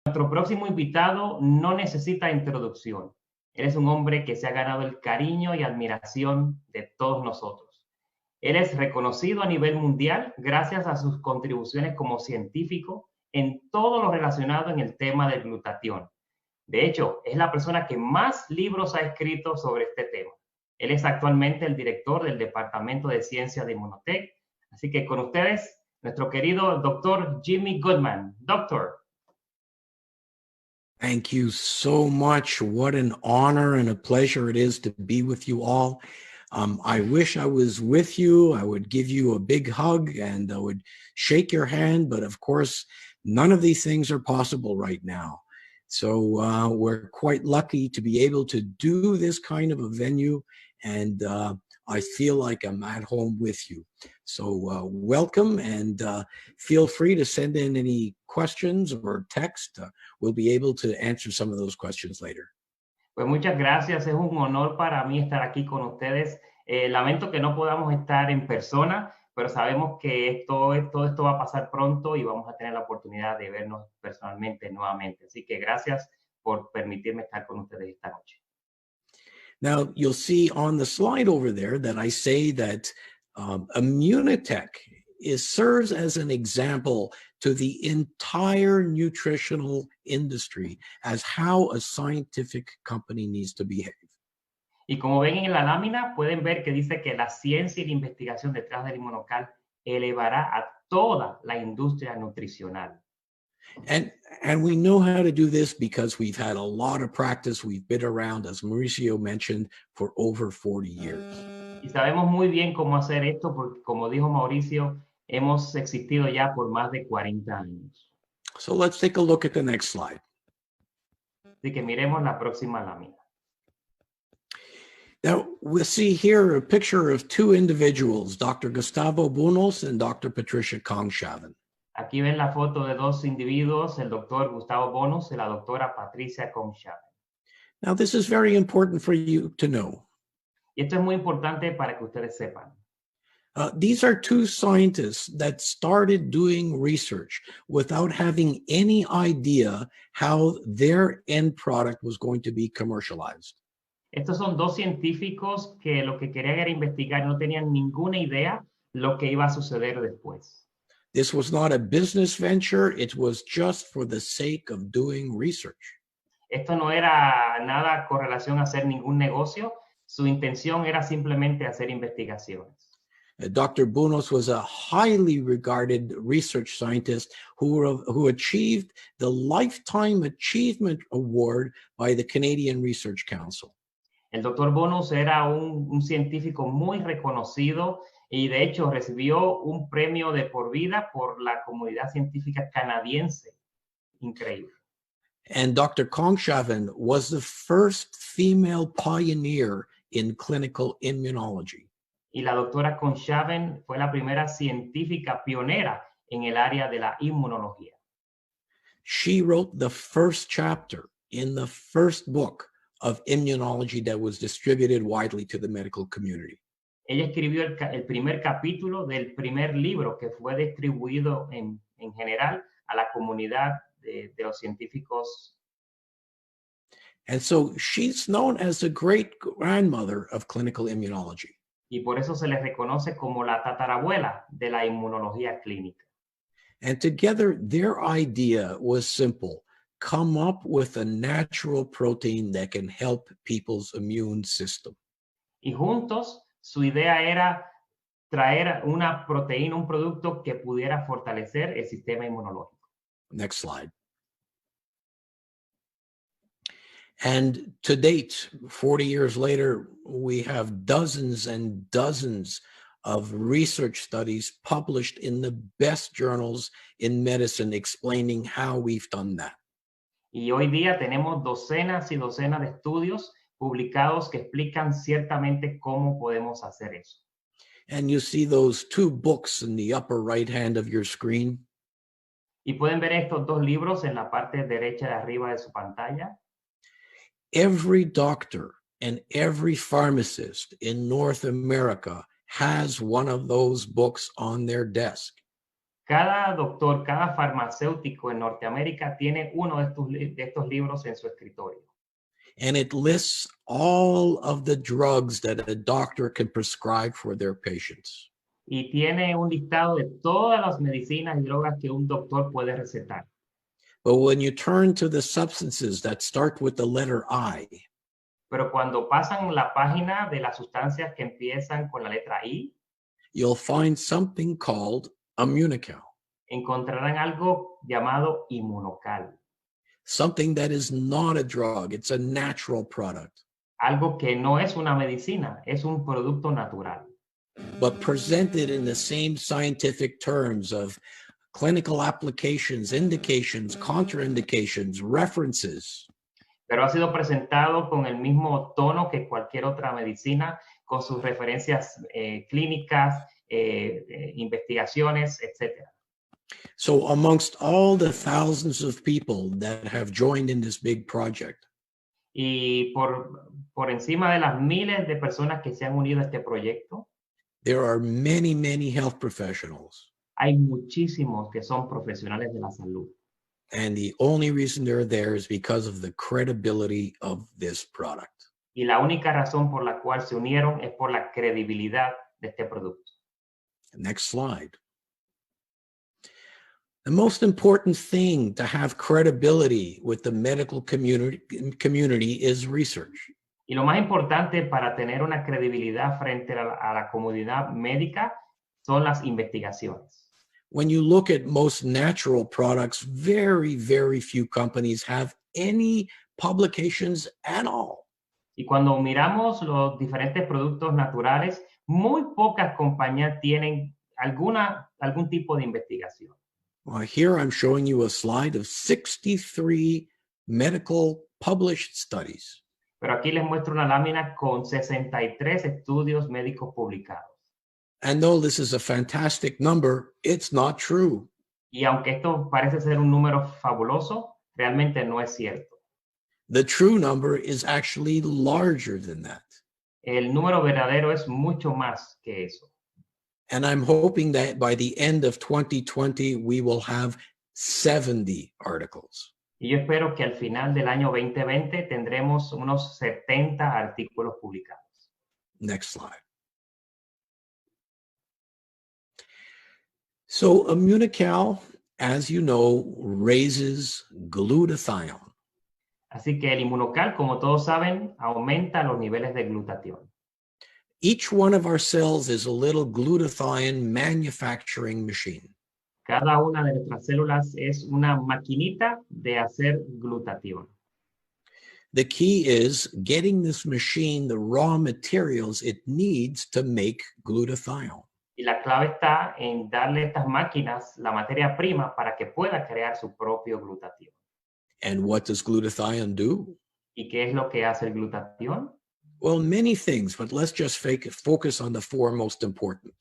Nuestro próximo invitado no necesita introducción. Él es un hombre que se ha ganado el cariño y admiración de todos nosotros. Él es reconocido a nivel mundial gracias a sus contribuciones como científico en todo lo relacionado en el tema del glutatión. De hecho, es la persona que más libros ha escrito sobre este tema. Él es actualmente el director del Departamento de Ciencia de Immunotec. Así que con ustedes, nuestro querido doctor Jimmy Gutman. Doctor. Thank you so much. What an honor and a pleasure it is to be with you all. I wish I was with you. I would give you a big hug and I would shake your hand, but of course, none of these things are possible right now. So we're quite lucky to be able to do this kind of a venue, and I feel like I'm at home with you. So welcome, and feel free to send in any questions or text. We'll be able to answer some of those questions later. Pues muchas gracias, es un honor para mí estar aquí con ustedes. Lamento que no podamos estar en persona, pero sabemos que todo esto va a pasar pronto y vamos a tener la oportunidad de vernos personalmente nuevamente. Así que gracias por permitirme estar con ustedes esta noche. Now, you'll see on the slide over there that I say that Immunotec serves as an example to the entire nutritional industry as how a scientific company needs to behave. Y como ven en la lámina, pueden ver que dice que la ciencia y la investigación detrás del Immunocal elevará a toda la industria nutricional. And we know how to do this because we've had a lot of practice. We've been around, as Mauricio mentioned, for over 40 years. Y sabemos muy bien cómo hacer esto porque, como dijo Mauricio, hemos existido ya por más de 40 años. So let's take a look at the next slide. Así que miremos la próxima lámina. Now, we'll see here a picture of two individuals, Dr. Gustavo Bunos and Dr. Patricia Kongshaven. Aquí ven la foto de dos individuos, el doctor Gustavo Bonos y la doctora Patricia Kongshaven. Now, this is very important for you to know. Y esto es muy importante para que ustedes sepan. These are two scientists that started doing research without having any idea how their end product was going to be commercialized. Estos son dos científicos que lo que querían era investigar, no tenían ninguna idea lo que iba a suceder después. This was not a business venture. It was just for the sake of doing research. Esto no era nada con relación a hacer ningún negocio. Su intención era simplemente hacer investigaciones. Dr. Bunos was a highly regarded research scientist who achieved the Lifetime Achievement Award by the Canadian Research Council. El doctor Bonos era un científico muy reconocido y de hecho recibió un premio de por vida por la comunidad científica canadiense. Increíble. And Dr. Kongshaven was the first female pioneer in clinical immunology. Y la doctora Kongshaven fue la primera científica pionera en el área de la inmunología. She wrote the first chapter in the first book of immunology that was distributed widely to the medical community. Ella escribió el primer capítulo del primer libro que fue distribuido en general a la comunidad de los científicos. And so she's known as the great grandmother of clinical immunology. Y por eso se le reconoce como la tatarabuela de la inmunología clínica. And together, their idea was simple: come up with a natural protein that can help people's immune system. Y juntos, su idea era traer una proteína, un producto que pudiera fortalecer el sistema inmunológico. Next slide. And to date, 40 years later, we have dozens and dozens of research studies published in the best journals in medicine explaining how we've done that. Y hoy día tenemos docenas y docenas de estudios publicados que explican ciertamente cómo podemos hacer eso. And you see those two books in the upper right hand of your screen. Y pueden ver estos dos libros en la parte derecha de arriba de su pantalla. Every doctor and every pharmacist in North America has one of those books on their desk. Cada doctor, cada farmacéutico en Norteamérica tiene uno de estos libros en su escritorio. And it lists all of the drugs that a doctor can prescribe for their patients. Y tiene un listado de todas las medicinas y drogas que un doctor puede recetar. But when you turn to the substances that start with the letter I, Pero cuando pasan la página de las sustancias que empiezan con la letra I, you'll find something called Immunocal, encontrarán algo llamado Immunocal, something that is not a drug, it's a natural product, algo que no es una medicina, es un producto natural, but presented in the same scientific terms of clinical applications, indications, contraindications, references. pero ha sido presentado con el mismo tono que cualquier otra medicina, con sus referencias clínicas, investigaciones, etc. So amongst all the thousands of people that have joined in this big project, Y por encima de las miles de personas que se han unido a este proyecto, there are many, many health professionals. hay muchísimos que son profesionales de la salud. And the only reason they're there is because of the credibility of this product. Y la única razón por la cual se unieron es por la credibilidad de este producto. Next slide. The most important thing to have credibility with the medical community is research. Y lo más importante para tener una credibilidad frente a la comunidad médica son las investigaciones. When you look at most natural products, very, very few companies have any publications at all. Y cuando miramos los diferentes productos naturales, muy pocas compañías tienen algún tipo de investigación. Well, here I'm showing you a slide of 63 medical published studies. Pero aquí les muestro una lámina con 63 estudios médicos publicados. And though this is a fantastic number, it's not true. Y aunque esto parece ser un número fabuloso, realmente no es cierto. The true number is actually larger than that. El número verdadero es mucho más que eso. And I'm hoping that by the end of 2020, we will have 70 articles. Y yo espero que al final del año 2020 tendremos unos 70 artículos publicados. Next slide. So Immunocal, as you know, raises glutathione. Así que el Immunocal, como todos saben, aumenta los niveles de glutatión. Each one of our cells is a little glutathione manufacturing machine. Cada una de nuestras células es una maquinita de hacer glutatión. The key is getting this machine the raw materials it needs to make glutathione. Y la clave está en darle a estas máquinas la materia prima para que pueda crear su propio glutatión. And what does glutathione do? ¿Y qué es lo que hace el glutatión? Well, many things, but let's just focus on the four most important.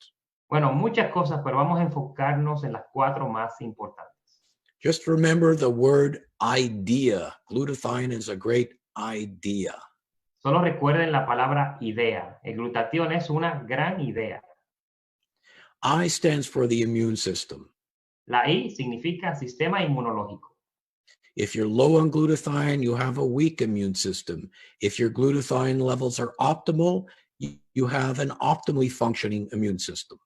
Bueno, muchas cosas, pero vamos a enfocarnos en las 4 más importantes. Just remember the word idea. Glutathione is a great idea. Solo recuerden la palabra idea. El glutatión es una gran idea. I stands for the immune system. La I significa sistema inmunológico. If you're low on glutathione, you have a weak immune system. If your glutathione levels are optimal, you have an optimally functioning immune system.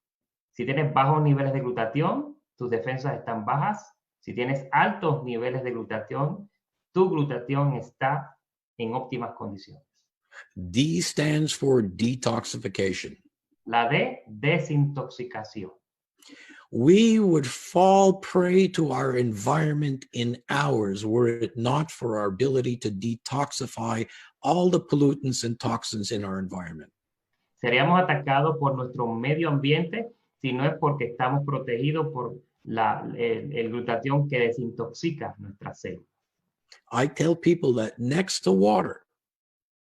Si tienes bajos niveles de glutatión, tus defensas están bajas. Si tienes altos niveles de glutatión, tu glutatión está en óptimas condiciones. D stands for detoxification. La D, desintoxicación. We would fall prey to our environment in hours were it not for our ability to detoxify all the pollutants and toxins in our environment. Seríamos atacados por nuestro medio ambiente si no es porque estamos protegidos por el glutatión que desintoxica nuestras células. I tell people that next to water,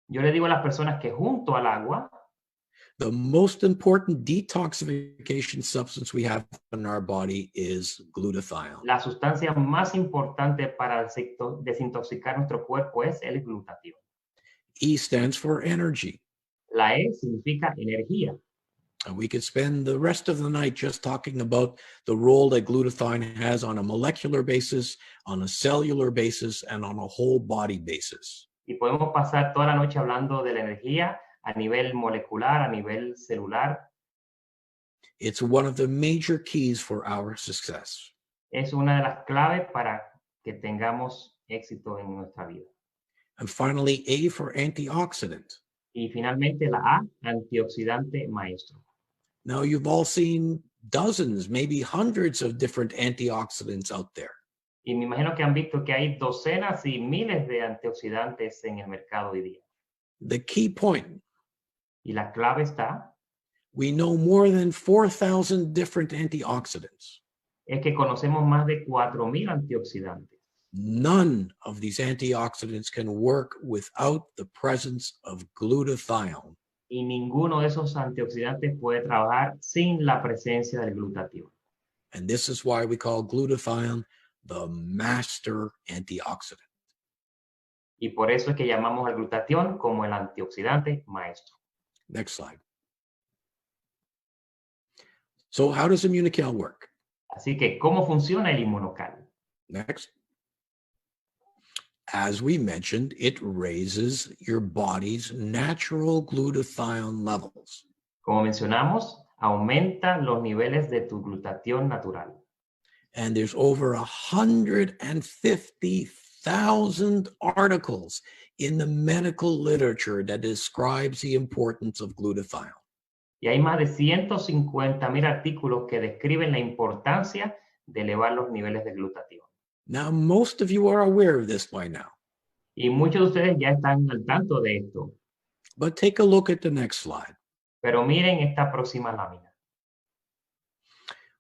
Yo le digo a las personas que junto al agua, the most important detoxification substance we have in our body is glutathione. la sustancia más importante para desintoxicar nuestro cuerpo es el glutatión. E stands for energy. La E significa energía. And we could spend the rest of the night just talking about the role that glutathione has on a molecular basis, on a cellular basis, and on a whole body basis. Y podemos pasar toda la noche hablando de la energía a nivel molecular, a nivel celular. It's one of the major keys for our success. Es una de las claves para que tengamos éxito en nuestra vida. And finally, A for antioxidant. Y finalmente la A, antioxidante maestro. Now, you've all seen dozens, maybe hundreds of different antioxidants out there. Y me imagino que han visto que hay docenas y miles de antioxidantes en el mercado hoy día. The key point, Y la clave está, we know more than 4,000 different antioxidants. es que conocemos más de 4,000 antioxidantes. None of these antioxidants can work without the presence of glutathione. Y ninguno de esos antioxidantes puede trabajar sin la presencia del glutatión. And this is why we call glutathione the master antioxidant. Y por eso es que llamamos al glutatión como el antioxidante maestro. Next slide. So how does Immunocal work? Así que, ¿cómo funciona el Immunocal? Next. As we mentioned, it raises your body's natural glutathione levels. Como mencionamos, aumenta los niveles de tu glutatión natural. And there's over 150,000 articles in the medical literature that describes the importance of glutathione. Y hay más de 150,000 artículos que describen la importancia de elevar los niveles de glutatión. Now, most of you are aware of this by now. Y muchos de ustedes ya están al tanto de esto. But take a look at the next slide. Pero miren esta próxima lámina.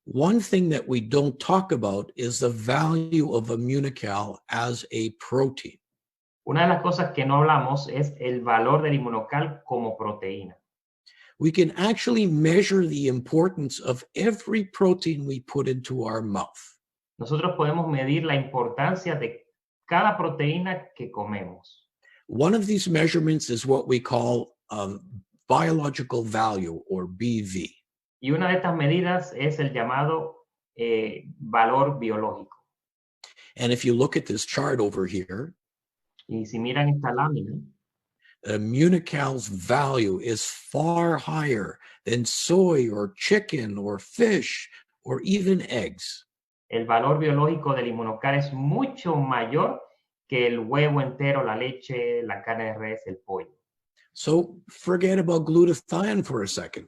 One thing that we don't talk about is the value of Immunocal as a protein. Una de las cosas que no hablamos es el valor del Immunocal como proteína. We can actually measure the importance of every protein we put into our mouth. Nosotros podemos medir la importancia de cada proteína que comemos. One of these measurements is what we call biological value, or BV. Y una de estas medidas es el llamado valor biológico. And if you look at this chart over here, Y si miran esta lámina, Immunocal's value is far higher than soy or chicken or fish or even eggs. el valor biológico del Immunocal es mucho mayor que el huevo entero, la leche, la carne de res, el pollo. So forget about glutathione for a second.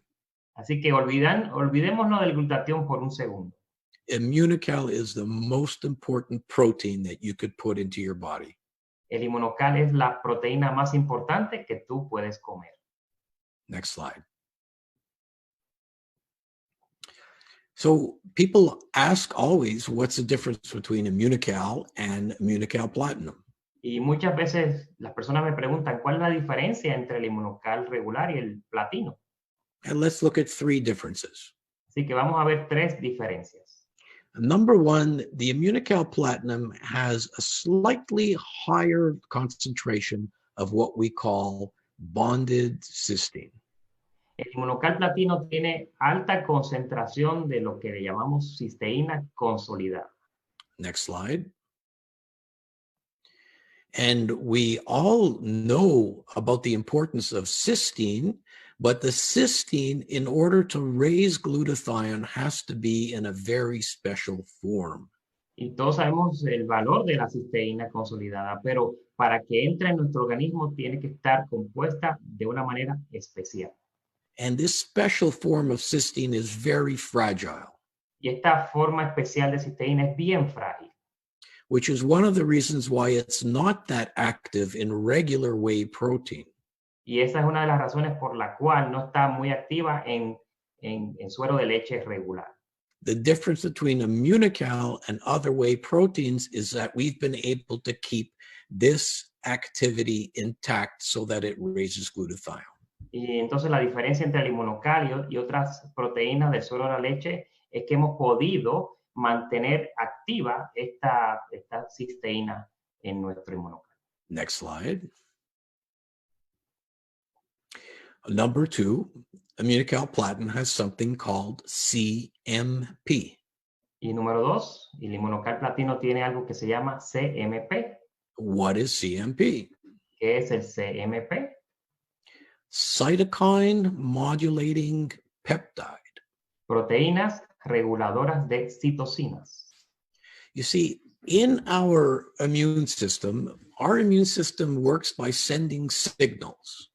Así que olvidémonos del glutatión por un segundo. Immunocal is the most important protein that you could put into your body. El Immunocal es la proteína más importante que tú puedes comer. Next slide. So people ask always, what's the difference between Immunocal and Immunocal Platinum? Y muchas veces las personas me preguntan cuál es la diferencia entre el Immunocal regular y el platino. And let's look at three differences. Así que vamos a ver tres diferencias. Number one, the Immunocal Platinum has a slightly higher concentration of what we call bonded cysteine. El Immunocal platino tiene alta concentración de lo que le llamamos cisteína consolidada. Next slide. And we all know about the importance of cysteine, but the cysteine, in order to raise glutathione, has to be in a very special form. Y todos sabemos el valor de la cisteína consolidada, pero para que entre en nuestro organismo tiene que estar compuesta de una manera especial. And this special form of cysteine is very fragile, Y esta forma especial de cisteína es bien frágil. which is one of the reasons why it's not that active in regular whey protein. Y esa es una de las razones por la cual no está muy activa en suero de leche regular. The difference between Immunocal and other whey proteins is that we've been able to keep this activity intact so that it raises glutathione. Y entonces la diferencia entre el Immunocal y otras proteínas del suero de la leche es que hemos podido mantener activa esta cisteína en nuestro Immunocal. Next slide. Number two, Immunocal Platinum has something called CMP. Y número 2, el Immunocal Platino tiene algo que se llama CMP. What is CMP? ¿Qué es el CMP? Cytokine modulating peptide. Proteínas reguladoras de citocinas. You see, in our immune system works by sending signals.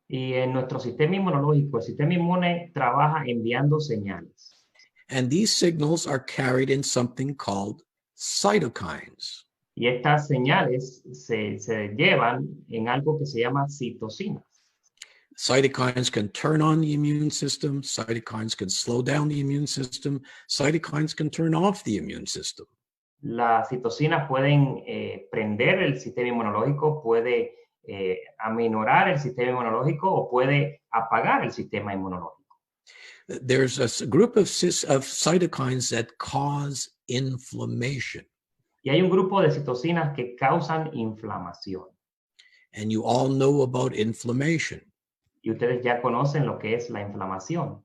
Y en nuestro sistema inmunológico, el sistema inmune trabaja enviando señales. And these signals are carried in something called cytokines. Y estas señales se llevan en algo que se llama citocinas. Cytokines can turn on the immune system. Cytokines can slow down the immune system. Cytokines can turn off the immune system. Las citocinas pueden prender el sistema inmunológico, puede aminorar el sistema inmunológico o puede apagar el sistema inmunológico. There's a group of cytokines that cause inflammation. Y hay un grupo de citocinas que causan inflamación. And you all know about inflammation. Y ustedes ya conocen lo que es la inflamación.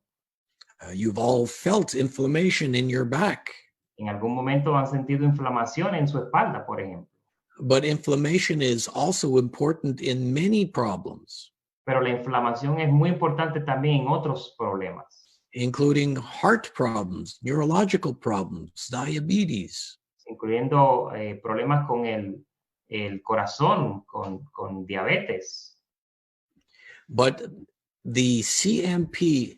You've all felt inflammation in your back. En algún momento han sentido inflamación en su espalda, por ejemplo. But inflammation is also important in many problems. Pero la inflamación es muy importante también en otros problemas. Including heart problems, neurological problems, diabetes. Incluyendo problemas con el corazón, con diabetes. But the CMP,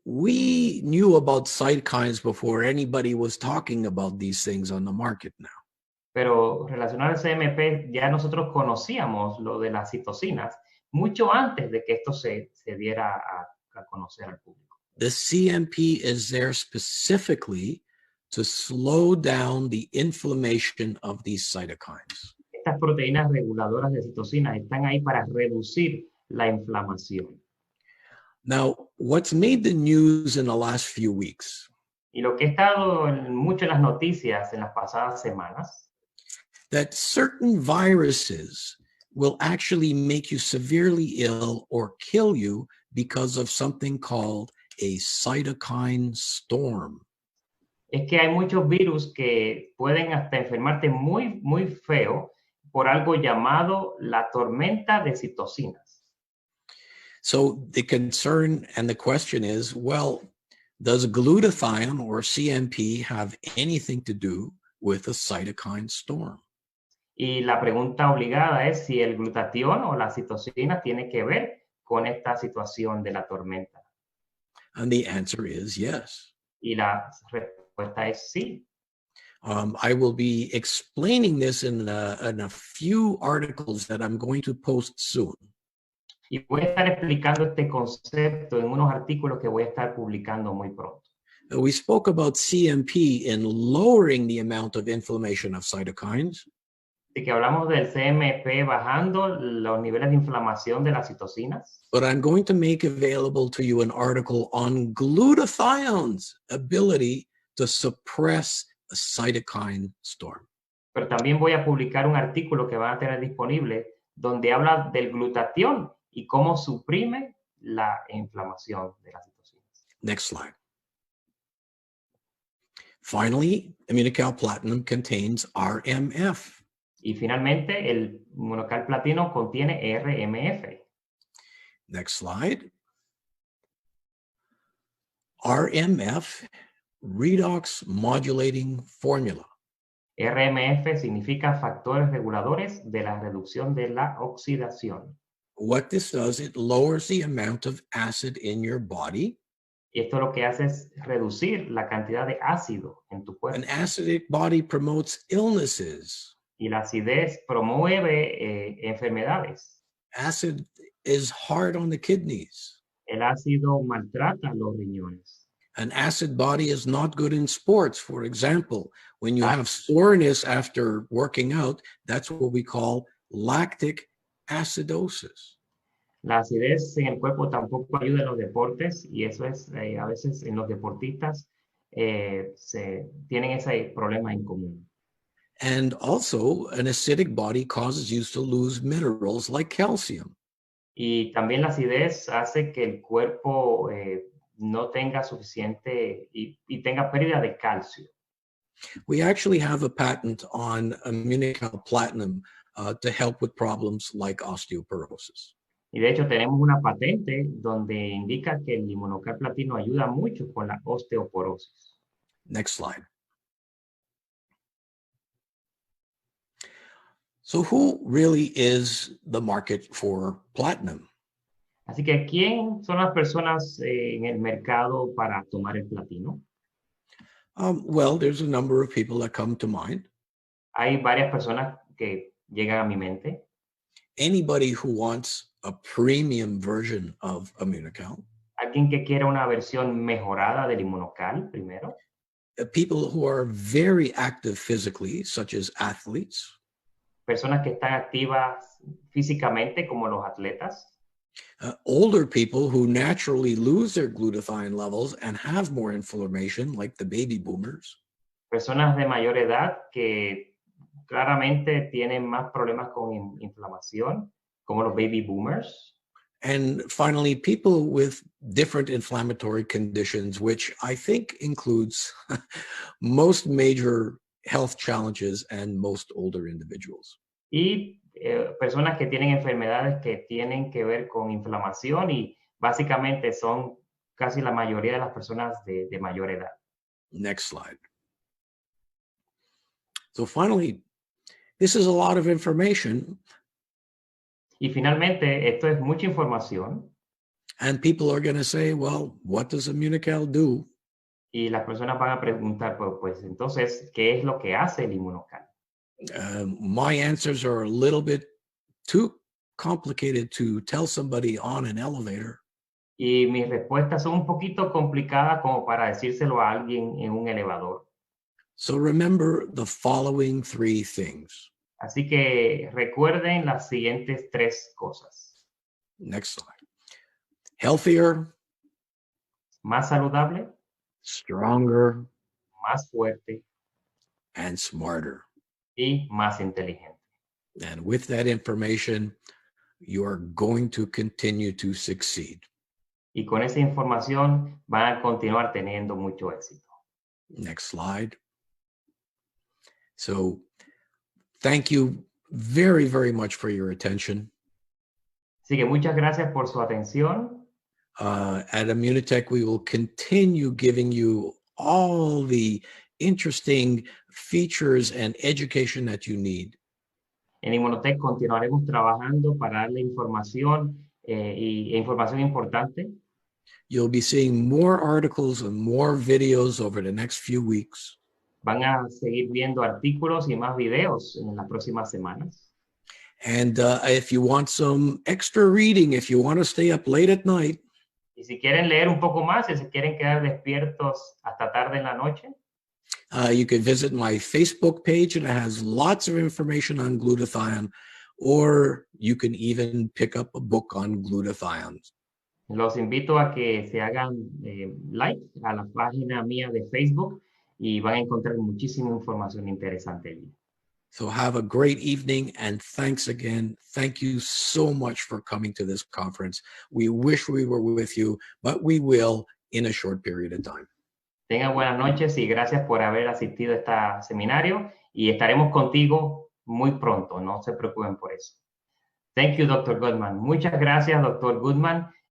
we knew about cytokines before anybody was talking about these things on the market now. Pero relacionado al CMP, ya nosotros conocíamos lo de las citocinas mucho antes de que esto se diera a conocer al público. The CMP is there specifically to slow down the inflammation of these cytokines. Estas proteínas reguladoras de citocinas están ahí para reducir la inflamación. Now, what's made the news in the last few weeks? Y lo que ha estado mucho en las noticias en las pasadas semanas, that certain viruses will actually make you severely ill or kill you because of something called a cytokine storm. es que hay muchos virus que pueden hasta enfermarte muy, muy feo por algo llamado la tormenta de citocinas. So the concern and the question is, well, does glutathione or CMP have anything to do with a cytokine storm? Y la pregunta obligada es si el glutatión o la citocina tiene que ver con esta situación de la tormenta. And the answer is yes. Y la respuesta es sí. I will be explaining this in a few articles that I'm going to post soon. Y voy a estar explicando este concepto en unos artículos que voy a estar publicando muy pronto. We spoke about CMP in lowering the amount of inflammation of cytokines. Así que hablamos del CMP bajando los niveles de inflamación de las citocinas. But I'm going to make available to you an article on glutathione's ability to suppress a cytokine storm. Pero también voy a publicar un artículo que van a tener disponible donde habla del glutatión y cómo suprime la inflamación de las citocinas. Next slide. Finally, Immunocal Platinum contains RMF. Y finalmente, el Immunocal Platino contiene RMF. Next slide. RMF, redox modulating formula. RMF significa factores reguladores de la reducción de la oxidación. What this does, it lowers the amount of acid in your body. Y esto lo que hace es reducir la cantidad de ácido en tu cuerpo. An acidic body promotes illnesses. Y la acidez promueve enfermedades. Acid is hard on the kidneys. El ácido maltrata los riñones. An acid body is not good in sports. For example, when you have soreness after working out, that's what we call lactic acidosis. La acidez en el cuerpo tampoco ayuda en los deportes y eso es a veces en los deportistas tienen ese problema en común. And also, an acidic body causes you to lose minerals like calcium. Y también la acidez hace que el cuerpo no tenga suficiente y tenga pérdida de calcio. We actually have a patent on Immunocal Platinum to help with problems like osteoporosis. Y de hecho tenemos una patente donde indica que el Immunocal Platino ayuda mucho con la osteoporosis. Next slide. So who really is the market for platinum? Así que, ¿quién son las personas en el mercado para tomar el platino? Well, there's a number of people that come to mind. Hay varias personas que llegan a mi mente. Anybody who wants a premium version of Immunocal. Alguien que quiera una versión mejorada del Immunocal, primero. People who are very active physically, such as athletes. Personas que están activas físicamente, como los atletas. Older people who naturally lose their glutathione levels and have more inflammation, like the baby boomers. Personas de mayor edad que claramente tienen más problemas con inflamación, como los baby boomers. And finally, people with different inflammatory conditions, which I think includes most major health challenges and most older individuals. Y personas que tienen enfermedades que tienen que ver con inflamación y básicamente son casi la mayoría de las personas de mayor edad. Next slide. So finally, this is a lot of information. Y finalmente, esto es mucha información. And people are going to say, well, what does Immunocal do? Y las personas van a preguntar, pues entonces, ¿qué es lo que hace el Immunocal? My answers are a little bit too complicated to tell somebody on an elevator. Y mis respuestas son un poquito complicadas como para decírselo a alguien en un elevador. So remember the following three things. Así que recuerden las siguientes tres cosas. Next slide. Healthier, Más saludable, stronger, más fuerte and smarter. y más inteligente. And with that information, you are going to continue to succeed. Y con esa información van a continuar teniendo mucho éxito. Next slide. So thank you very, very much for your attention. Así que muchas gracias por su atención. At Immunotec, we will continue giving you all the interesting features and education that you need. En Immunotec continuaremos trabajando para darle información e información importante. You'll be seeing more articles and more videos over the next few weeks. Van a seguir viendo artículos y más videos en las próximas semanas. And if you want some extra reading, if you want to stay up late at night, Y si quieren leer un poco más, si se quieren quedar despiertos hasta tarde en la noche, you can visit my Facebook page, and it has lots of information on glutathione, or you can even pick up a book on glutathione. los invito a que se hagan like a la página mía de Facebook y van a encontrar muchísima información interesante allí. So have a great evening, and thanks again. Thank you so much for coming to this conference. We wish we were with you, but we will in a short period of time. Tengan buenas noches y gracias por haber asistido a este seminario y estaremos contigo muy pronto, no se preocupen por eso. Thank you, Dr. Gutman. Muchas gracias, Dr. Gutman.